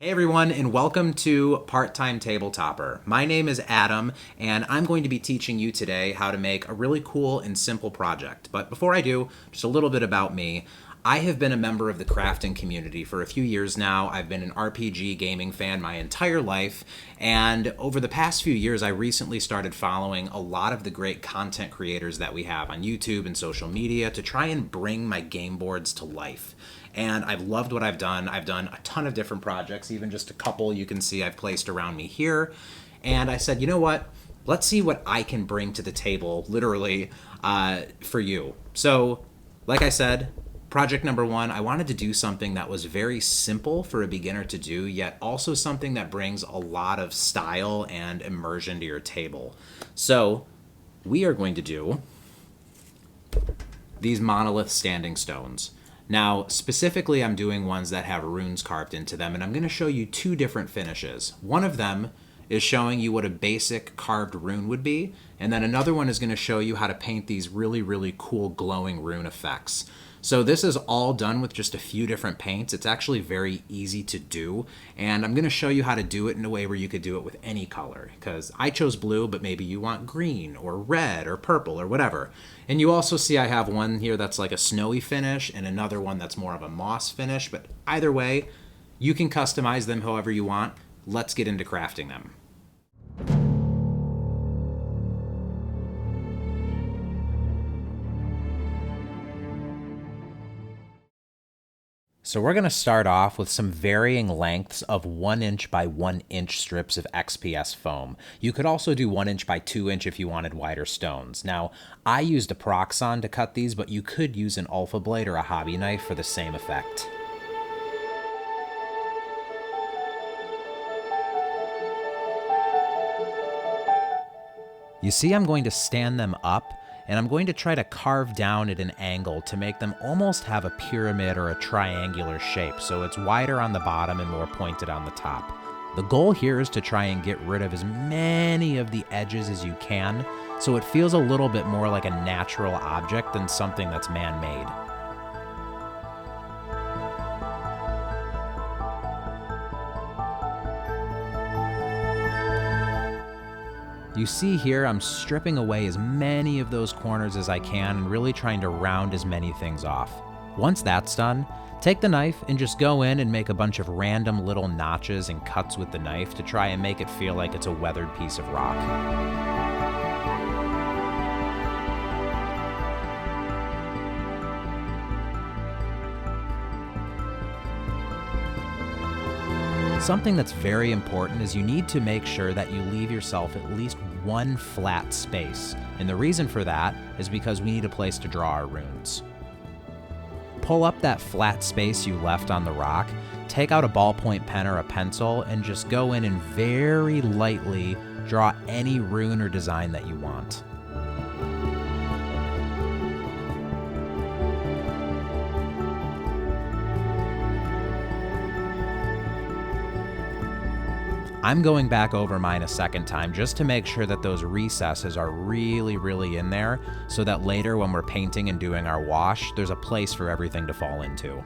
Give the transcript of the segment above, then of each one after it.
Hey everyone, and welcome to Part-Time Tabletopper. My name is Adam, and I'm going to be teaching you today how to make a really cool and simple project. But before I do, just a little bit about me. I have been a member of the crafting community for a few years now. I've been an RPG gaming fan my entire life, and over the past few years, I recently started following a lot of the great content creators that we have on YouTube and social media to try and bring my game boards to life. And I've loved what I've done. I've done a ton of different projects, even just a couple you can see I've placed around me here. And I said, you know what? Let's see what I can bring to the table, literally, for you. So, like I said, project number one, I wanted to do something that was very simple for a beginner to do, yet also something that brings a lot of style and immersion to your table. So, we are going to do these monolith standing stones. Now, specifically, I'm doing ones that have runes carved into them, and I'm going to show you two different finishes. One of them is showing you what a basic carved rune would be, and then another one is going to show you how to paint these really, really cool glowing rune effects. So this is all done with just a few different paints. It's actually very easy to do, and I'm going to show you how to do it in a way where you could do it with any color, because I chose blue, but maybe you want green or red or purple or whatever. And you also see I have one here that's like a snowy finish and another one that's more of a moss finish, but either way, you can customize them however you want. Let's get into crafting them. So we're going to start off with some varying lengths of 1 inch by 1 inch strips of XPS foam. You could also do 1 inch by 2 inch if you wanted wider stones. Now, I used a Proxxon to cut these, but you could use an Alpha Blade or a hobby knife for the same effect. You see I'm going to stand them up, and I'm going to try to carve down at an angle to make them almost have a pyramid or a triangular shape, so it's wider on the bottom and more pointed on the top. The goal here is to try and get rid of as many of the edges as you can, so it feels a little bit more like a natural object than something that's man-made. You see here, I'm stripping away as many of those corners as I can and really trying to round as many things off. Once that's done, take the knife and just go in and make a bunch of random little notches and cuts with the knife to try and make it feel like it's a weathered piece of rock. Something that's very important is you need to make sure that you leave yourself at least one flat space, and the reason for that is because we need a place to draw our runes. Pull up that flat space you left on the rock, take out a ballpoint pen or a pencil, and just go in and very lightly draw any rune or design that you want. I'm going back over mine a second time just to make sure that those recesses are really, really in there so that later when we're painting and doing our wash, there's a place for everything to fall into.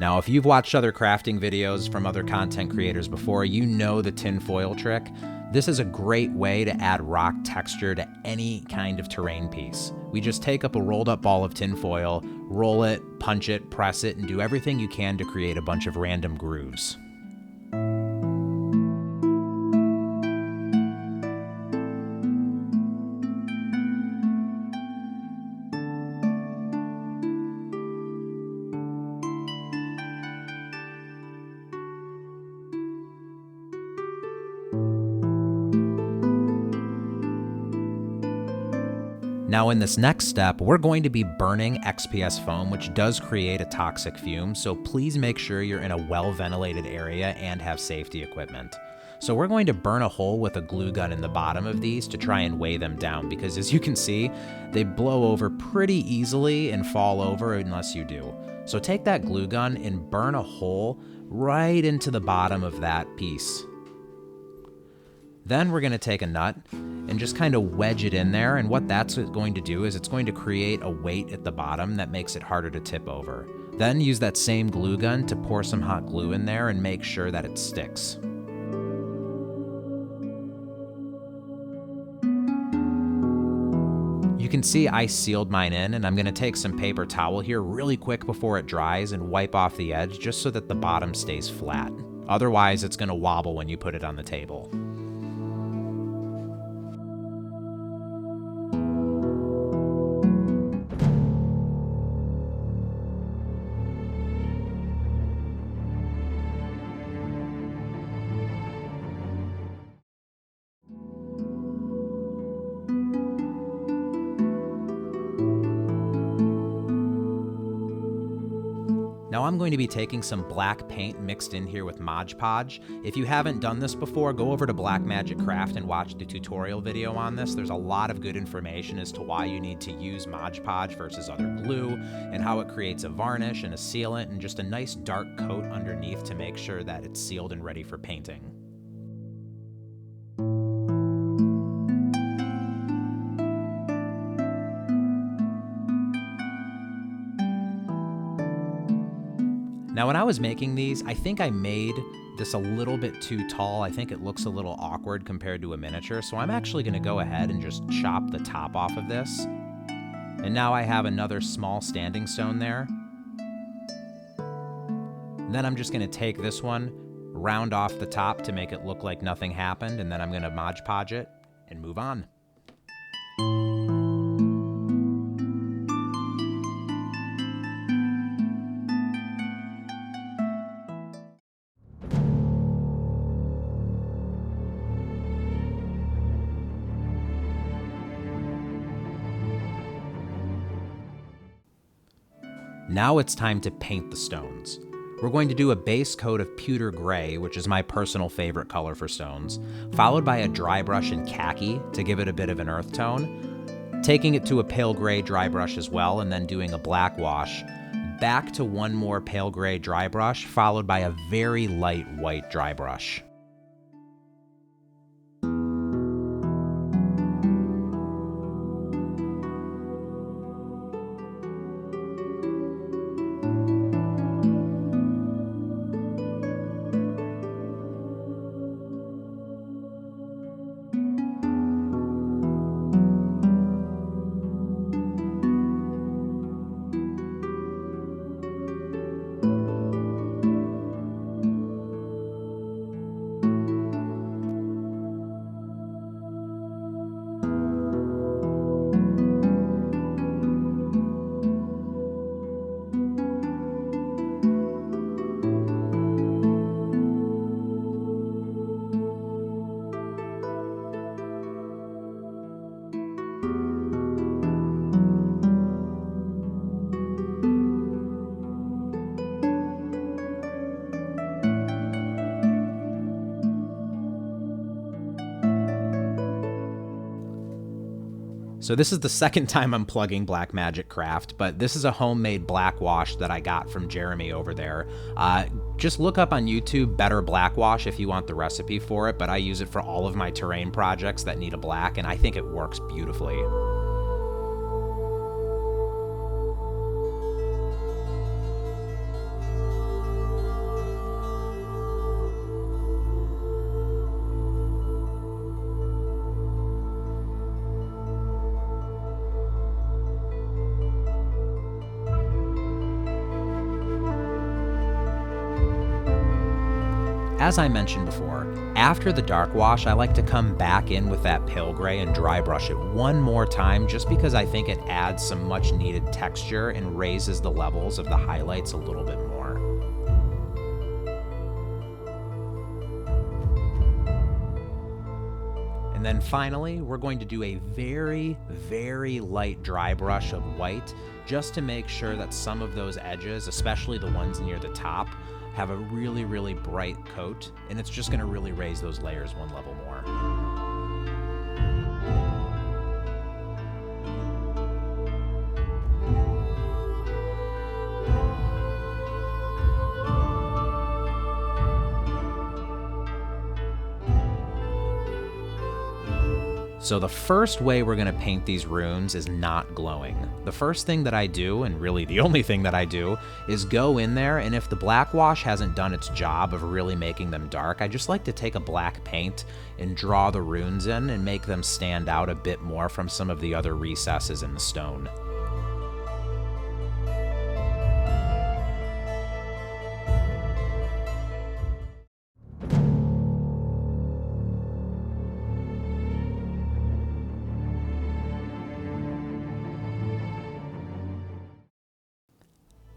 Now, if you've watched other crafting videos from other content creators before, you know the tinfoil trick. This is a great way to add rock texture to any kind of terrain piece. We just take up a rolled up ball of tinfoil, roll it, punch it, press it, and do everything you can to create a bunch of random grooves. Now in this next step, we're going to be burning XPS foam, which does create a toxic fume, so please make sure you're in a well-ventilated area and have safety equipment. So we're going to burn a hole with a glue gun in the bottom of these to try and weigh them down, because as you can see, they blow over pretty easily and fall over unless you do. So take that glue gun and burn a hole right into the bottom of that piece. Then we're going to take a nut and just kind of wedge it in there, and what that's going to do is it's going to create a weight at the bottom that makes it harder to tip over. Then use that same glue gun to pour some hot glue in there and make sure that it sticks. You can see I sealed mine in, and I'm going to take some paper towel here really quick before it dries and wipe off the edge just so that the bottom stays flat. Otherwise, it's going to wobble when you put it on the table. Now I'm going to be taking some black paint mixed in here with Mod Podge. If you haven't done this before, go over to Blackmagic Craft and watch the tutorial video on this. There's a lot of good information as to why you need to use Mod Podge versus other glue, and how it creates a varnish and a sealant and just a nice dark coat underneath to make sure that it's sealed and ready for painting. Now, when I was making these, I think I made this a little bit too tall. I think it looks a little awkward compared to a miniature, so I'm actually going to go ahead and just chop the top off of this. And now I have another small standing stone there. Then I'm just going to take this one, round off the top to make it look like nothing happened, and then I'm going to Mod Podge it and move on. Now it's time to paint the stones. We're going to do a base coat of pewter gray, which is my personal favorite color for stones, followed by a dry brush in khaki to give it a bit of an earth tone, taking it to a pale gray dry brush as well, and then doing a black wash, back to one more pale gray dry brush, followed by a very light white dry brush. So this is the second time I'm plugging Blackmagic Craft, but this is a homemade black wash that I got from Jeremy over there. Just look up on YouTube Better Black Wash if you want the recipe for it, but I use it for all of my terrain projects that need a black, and I think it works beautifully. As I mentioned before, after the dark wash, I like to come back in with that pale gray and dry brush it one more time, just because I think it adds some much needed texture and raises the levels of the highlights a little bit more. And then finally, we're going to do a very, very light dry brush of white, just to make sure that some of those edges, especially the ones near the top, have a really, really bright coat, and it's just going to really raise those layers one level more. So the first way we're going to paint these runes is not glowing. The first thing that I do, and really the only thing that I do, is go in there, and if the black wash hasn't done its job of really making them dark, I just like to take a black paint and draw the runes in and make them stand out a bit more from some of the other recesses in the stone.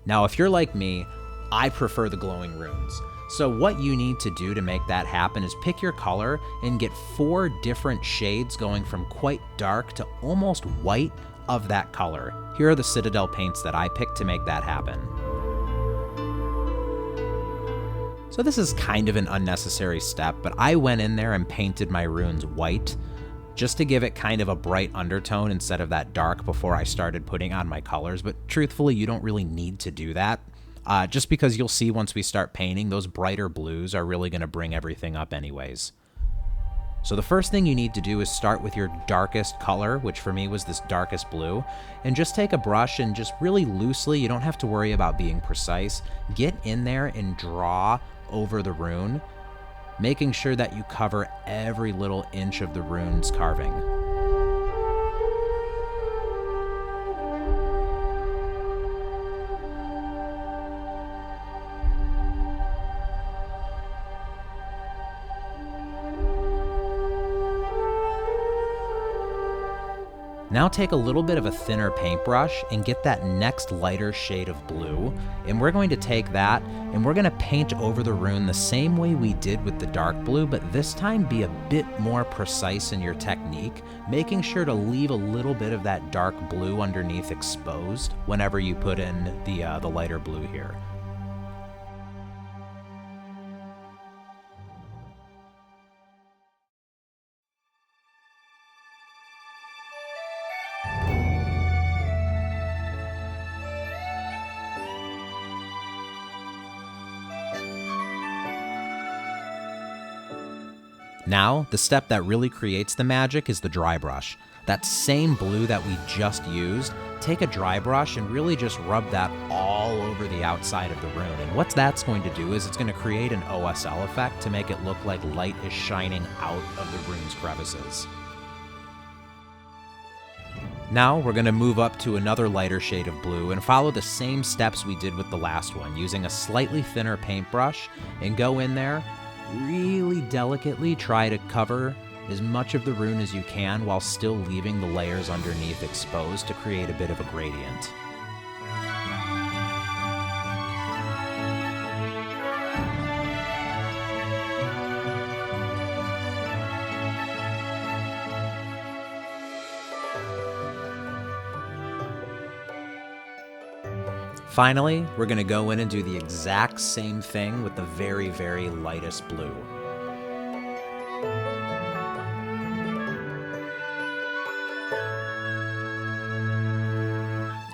Now, if you're like me, I prefer the glowing runes. So what you need to do to make that happen is pick your color and get 4 different shades going from quite dark to almost white of that color. Here are the Citadel paints that I picked to make that happen. So this is kind of an unnecessary step, but I went in there and painted my runes white just to give it kind of a bright undertone instead of that dark before I started putting on my colors. But truthfully, you don't really need to do that. Just because you'll see once we start painting, those brighter blues are really going to bring everything up anyways. So the first thing you need to do is start with your darkest color, which for me was this darkest blue, and just take a brush and just really loosely, you don't have to worry about being precise, get in there and draw over the rune, making sure that you cover every little inch of the rune's carving. Now take a little bit of a thinner paintbrush and get that next lighter shade of blue, and we're going to take that and we're going to paint over the rune the same way we did with the dark blue, but this time be a bit more precise in your technique, making sure to leave a little bit of that dark blue underneath exposed whenever you put in the lighter blue here. Now, the step that really creates the magic is the dry brush. That same blue that we just used, take a dry brush and really just rub that all over the outside of the rune. And what that's going to do is it's going to create an OSL effect to make it look like light is shining out of the rune's crevices. Now we're going to move up to another lighter shade of blue and follow the same steps we did with the last one, using a slightly thinner paintbrush, and go in there, really delicately try to cover as much of the rune as you can while still leaving the layers underneath exposed to create a bit of a gradient. Finally, we're going to go in and do the exact same thing with the very, very lightest blue.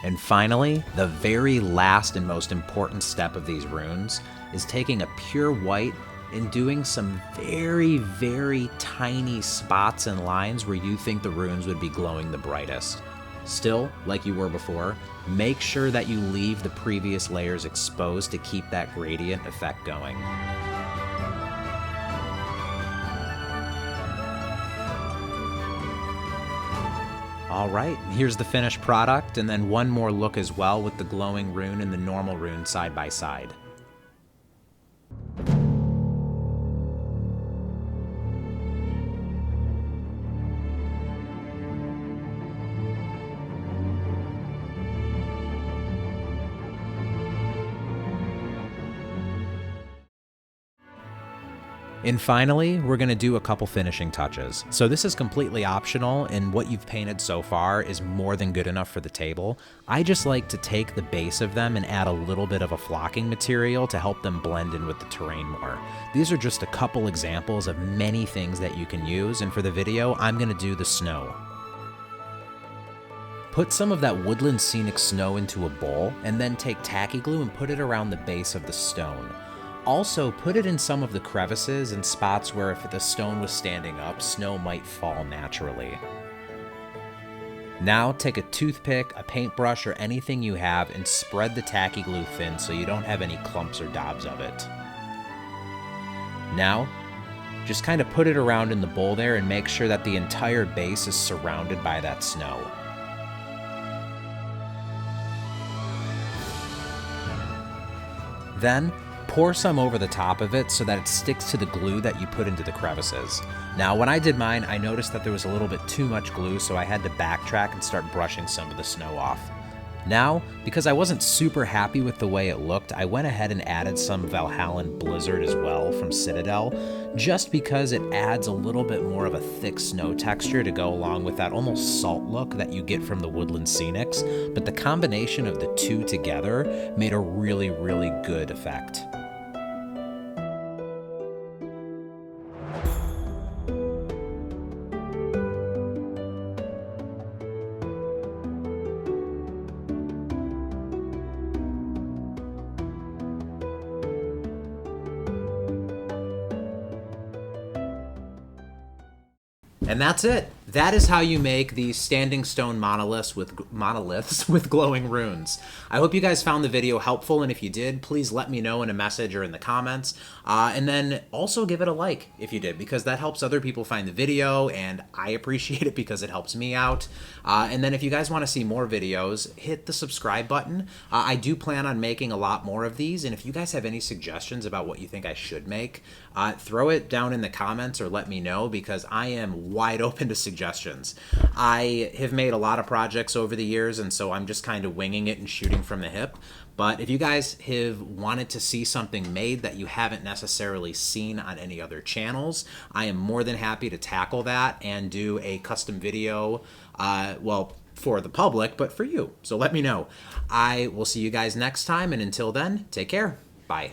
And finally, the very last and most important step of these runes is taking a pure white and doing some very, very tiny spots and lines where you think the runes would be glowing the brightest. Still, like you were before, make sure that you leave the previous layers exposed to keep that gradient effect going. All right, here's the finished product, and then one more look as well with the glowing rune and the normal rune side by side. And finally, we're going to do a couple finishing touches. So this is completely optional, and what you've painted so far is more than good enough for the table. I just like to take the base of them and add a little bit of a flocking material to help them blend in with the terrain more. These are just a couple examples of many things that you can use, and for the video, I'm going to do the snow. Put some of that woodland scenic snow into a bowl, and then take tacky glue and put it around the base of the stone. Also, put it in some of the crevices and spots where if the stone was standing up, snow might fall naturally. Now take a toothpick, a paintbrush, or anything you have and spread the tacky glue thin so you don't have any clumps or daubs of it. Now, just kind of put it around in the bowl there and make sure that the entire base is surrounded by that snow. Then, pour some over the top of it so that it sticks to the glue that you put into the crevices. Now, when I did mine, I noticed that there was a little bit too much glue, so I had to backtrack and start brushing some of the snow off. Now, because I wasn't super happy with the way it looked, I went ahead and added some Valhallan Blizzard as well from Citadel, just because it adds a little bit more of a thick snow texture to go along with that almost salt look that you get from the Woodland Scenics, but the combination of the two together made a really, really good effect. And that's it. That is how you make these standing stone monoliths with glowing runes. I hope you guys found the video helpful, and if you did, please let me know in a message or in the comments. And then also give it a like if you did, because that helps other people find the video, and I appreciate it because it helps me out. And then if you guys want to see more videos, hit the subscribe button. I do plan on making a lot more of these, and if you guys have any suggestions about what you think I should make, throw it down in the comments or let me know, because I am wide open to suggestions. I have made a lot of projects over the years, and so I'm just kind of winging it and shooting from the hip. But if you guys have wanted to see something made that you haven't necessarily seen on any other channels, I am more than happy to tackle that and do a custom video, well, for the public, but for you. So let me know. I will see you guys next time, and until then, take care. Bye.